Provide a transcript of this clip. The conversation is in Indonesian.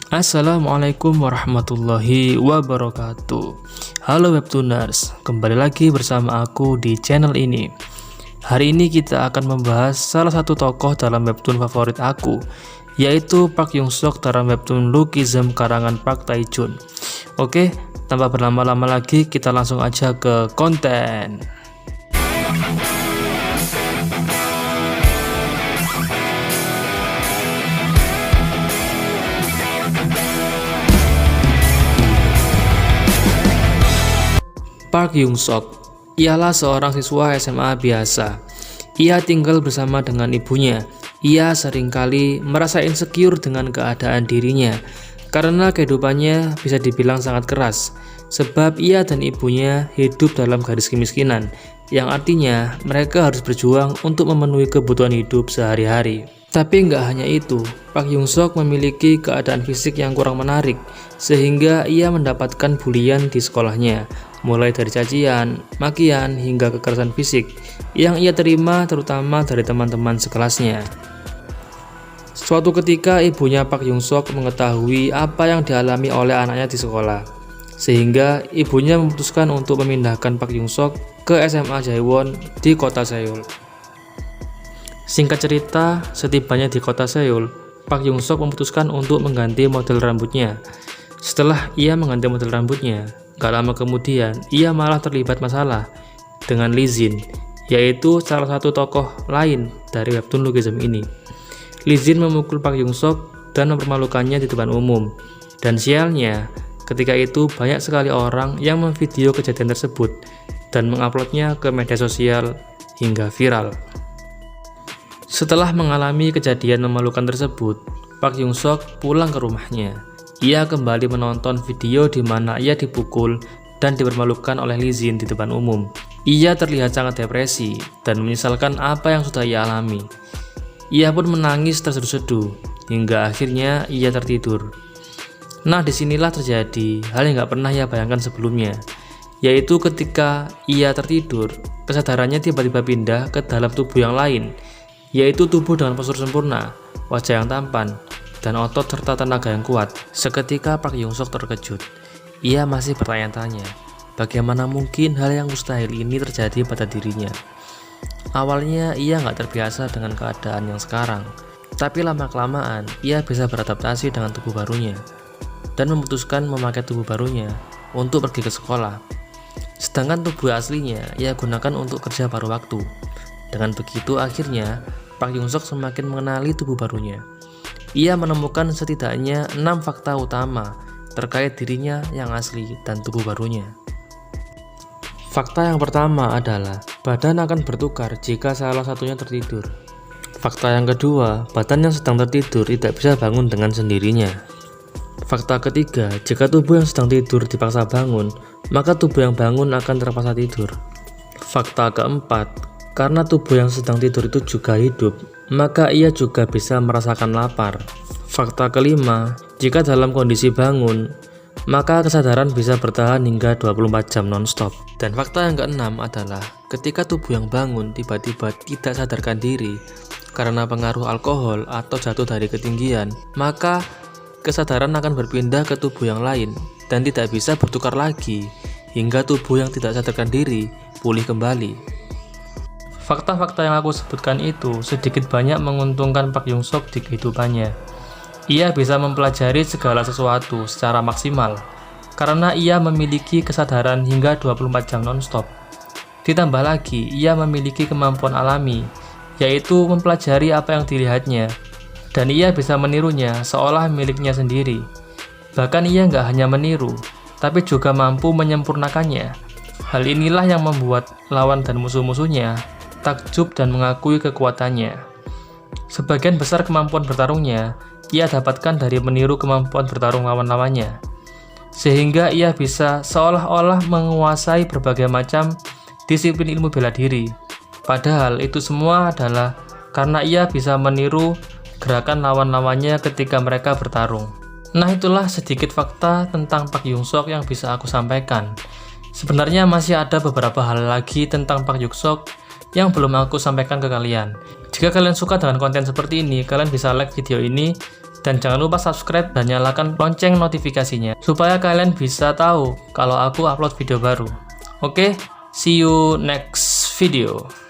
Assalamualaikum warahmatullahi wabarakatuh. Halo Webtooners, kembali lagi bersama aku di channel ini. Hari ini kita akan membahas salah satu tokoh dalam webtoon favorit aku, yaitu Park Hyung Sok dalam webtoon Lookism karangan Park Tae Joon. Oke, tanpa berlama-lama lagi kita langsung aja ke konten. Park Hyung Sok ialah seorang siswa SMA biasa. Ia tinggal bersama dengan ibunya. Ia seringkali merasa insecure dengan keadaan dirinya karena kehidupannya bisa dibilang sangat keras, sebab ia dan ibunya hidup dalam garis kemiskinan, yang artinya mereka harus berjuang untuk memenuhi kebutuhan hidup sehari-hari. Tapi nggak hanya itu, Park Hyung Sok memiliki keadaan fisik yang kurang menarik, sehingga ia mendapatkan bulian di sekolahnya, mulai dari cacian, makian, hingga kekerasan fisik yang ia terima terutama dari teman-teman sekelasnya. Suatu ketika ibunya Park Hyung Sok mengetahui apa yang dialami oleh anaknya di sekolah, sehingga ibunya memutuskan untuk memindahkan Park Hyung Sok ke SMA Jaewon di kota Seoul. Singkat cerita, setibanya di kota Seoul, Park Hyung Sok memutuskan untuk mengganti model rambutnya. Setelah ia mengganti model rambutnya, gak lama kemudian ia malah terlibat masalah dengan Lee Jin, yaitu salah satu tokoh lain dari webtoon Lookism ini. Lee Jin memukul Park Hyung Sok dan mempermalukannya di depan umum. Dan sialnya, ketika itu banyak sekali orang yang memvideo kejadian tersebut dan menguploadnya ke media sosial hingga viral. Setelah mengalami kejadian memalukan tersebut, Park Hyung Sok pulang ke rumahnya. Ia kembali menonton video di mana ia dipukul dan dipermalukan oleh Lee Jin di depan umum. Ia terlihat sangat depresi dan menyesalkan apa yang sudah ia alami. Ia pun menangis terseduh-seduh hingga akhirnya ia tertidur. Nah, disinilah terjadi hal yang gak pernah ia bayangkan sebelumnya, yaitu ketika ia tertidur, kesadarannya tiba-tiba pindah ke dalam tubuh yang lain, yaitu tubuh dengan postur sempurna, wajah yang tampan, dan otot serta tenaga yang kuat. Seketika Park Hyung Sok terkejut. Ia masih bertanya-tanya, bagaimana mungkin hal yang mustahil ini terjadi pada dirinya. Awalnya ia nggak terbiasa dengan keadaan yang sekarang, tapi lama-kelamaan ia bisa beradaptasi dengan tubuh barunya, dan memutuskan memakai tubuh barunya untuk pergi ke sekolah. Sedangkan tubuh aslinya ia gunakan untuk kerja paruh waktu. Dengan begitu akhirnya Park Hyung Sok semakin mengenali tubuh barunya. Ia menemukan setidaknya 6 fakta utama terkait dirinya yang asli dan tubuh barunya. Fakta yang pertama adalah badan akan bertukar jika salah satunya tertidur. Fakta yang kedua, badan yang sedang tertidur tidak bisa bangun dengan sendirinya. Fakta ketiga, jika tubuh yang sedang tidur dipaksa bangun, maka tubuh yang bangun akan terpaksa tidur. Fakta keempat, karena tubuh yang sedang tidur itu juga hidup, maka ia juga bisa merasakan lapar. Fakta kelima, jika dalam kondisi bangun, maka kesadaran bisa bertahan hingga 24 jam non-stop. Dan fakta yang keenam adalah ketika tubuh yang bangun tiba-tiba tidak sadarkan diri karena pengaruh alkohol atau jatuh dari ketinggian, maka kesadaran akan berpindah ke tubuh yang lain dan tidak bisa bertukar lagi hingga tubuh yang tidak sadarkan diri pulih kembali. Fakta-fakta yang aku sebutkan itu sedikit banyak menguntungkan Park Hyung Sok di kehidupannya. Ia bisa mempelajari segala sesuatu secara maksimal karena ia memiliki kesadaran hingga 24 jam non-stop. Ditambah lagi, ia memiliki kemampuan alami, yaitu mempelajari apa yang dilihatnya, dan ia bisa menirunya seolah miliknya sendiri. Bahkan ia nggak hanya meniru, tapi juga mampu menyempurnakannya. Hal inilah yang membuat lawan dan musuh-musuhnya takjub dan mengakui kekuatannya. Sebagian besar kemampuan bertarungnya ia dapatkan dari meniru kemampuan bertarung lawan-lawannya, sehingga ia bisa seolah-olah menguasai berbagai macam disiplin ilmu bela diri. Padahal itu semua adalah karena ia bisa meniru gerakan lawan-lawannya ketika mereka bertarung. Nah, itulah sedikit fakta tentang Park Hyung Sok yang bisa aku sampaikan. Sebenarnya masih ada beberapa hal lagi tentang Park Hyung Sok yang belum aku sampaikan ke kalian. Jika kalian suka dengan konten seperti ini, kalian bisa like video ini Dan jangan lupa subscribe dan nyalakan lonceng notifikasinya supaya kalian bisa tahu kalau aku upload video baru. Oke, see you next video.